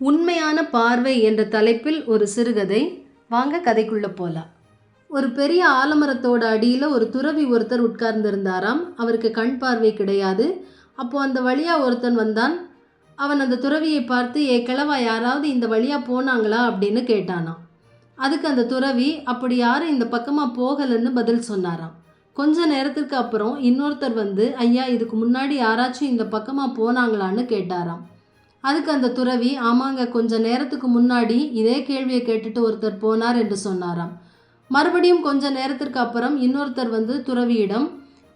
உண்மையான பார்வை என்ற தலைப்பில் ஒரு சிறுகதை. வாங்க கதைக்குள்ள போலாம். ஒரு பெரிய ஆலமரத்தோட அடியில் ஒரு துறவி ஒருத்தர் உட்கார்ந்திருந்தாராம். அவருக்கு கண் பார்வை கிடையாது. அப்போ அந்த வழியா ஒருத்தன் வந்தான். அவன் அந்த துறவியை பார்த்து, ஏ கிழவா, யாராவது இந்த வழியா போனாங்களா அப்படின்னு கேட்டானாம். அதுக்கு அந்த துறவி, அப்படி யாரும் இந்த பக்கமாக போகலன்னு பதில் சொன்னாராம். கொஞ்ச நேரத்திற்கு அப்புறம் இன்னொருத்தர் வந்து, ஐயா, இதுக்கு முன்னாடி யாராச்சும் இந்த பக்கமாக போனாங்களான்னு கேட்டாராம். அதுக்கு அந்த துறவி, ஆமாங்க, கொஞ்ச நேரத்துக்கு முன்னாடி இதே கேள்வியை கேட்டுட்டு ஒருத்தர் போனார் என்று சொன்னாராம். மறுபடியும் கொஞ்ச நேரத்திற்கு அப்புறம் இன்னொருத்தர் வந்து துறவியிடம்,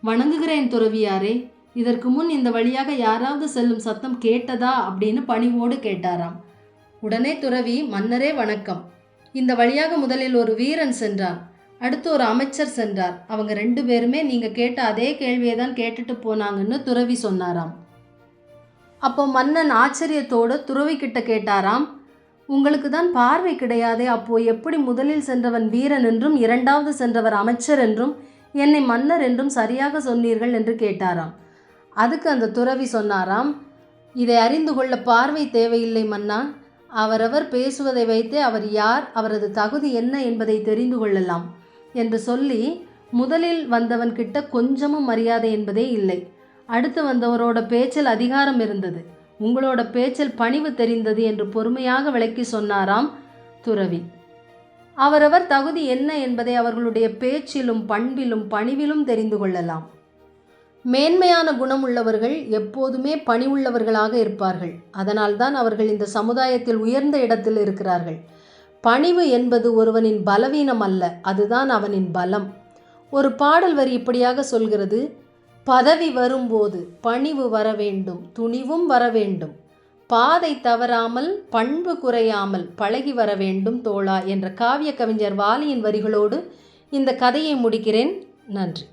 வணங்குகிறேன் துறவியாரே, இதற்கு முன் இந்த வழியாக யாராவது செல்லும் சத்தம் கேட்டதா அப்படின்னு பணிவோடு கேட்டாராம். உடனே துறவி, மன்னரே வணக்கம். இந்த வழியாக முதலில் ஒரு வீரன் சென்றார், அடுத்து ஒரு அமைச்சர் சென்றார். அவங்க 2 பேருமே நீங்கள் கேட்ட அதே கேள்வியை தான் கேட்டுட்டு போனாங்கன்னு துறவி சொன்னாராம். அப்போ மன்னன் ஆச்சரியத்தோடு துறவி கிட்ட கேட்டாராம், உங்களுக்கு தான் பார்வை கிடையாதே, அப்போ எப்படி முதலில் சென்றவன் வீரன் என்றும் இரண்டாவது சென்றவர் அமைச்சர் என்றும் என்னை மன்னர் என்றும் சரியாக சொன்னீர்கள் என்று கேட்டாராம். அதுக்கு அந்த துறவி சொன்னாராம், இதை அறிந்து கொள்ள பார்வை தேவையில்லை மன்னா, அவரவர் பேசுவதை வைத்தே அவர் யார், அவரது தகுதி என்ன என்பதை தெரிந்து கொள்ளலாம் என்று சொல்லி, முதலில் வந்தவன் கிட்ட கொஞ்சமும் மரியாதை என்பதே இல்லை. அடுத்து வந்தவரோட பேச்சில் அதிகாரம் இருந்தது, உங்களோட பேச்சில் பணிவு தெரிந்தது என்று பொறுமையாக விளக்கி சொன்னாராம் துறவி. அவரவர் தகுதி என்ன என்பதை அவர்களுடைய பேச்சிலும் பண்பிலும் பணிவிலும் தெரிந்து கொள்ளலாம். மேன்மையான குணம் உள்ளவர்கள் எப்போதுமே பணிவுள்ளவர்களாக இருப்பார்கள். அதனால்தான் அவர்கள் இந்த சமுதாயத்தில் உயர்ந்த இடத்தில் இருக்கிறார்கள். பணிவு என்பது ஒருவனின் பலவீனம் அல்ல, அதுதான் அவனின் பலம். ஒரு பாடல் வரி இப்படியாக சொல்கிறது, பதவி வரும்போது பணிவு வர வேண்டும், துணிவும் வர வேண்டும், பாதை தவறாமல் பண்பு குறையாமல் பழகி வர வேண்டும் தோழா என்ற காவிய கவிஞர் வாலியின் வரிகளோடு இந்த கதையை முடிக்கிறேன். நன்றி.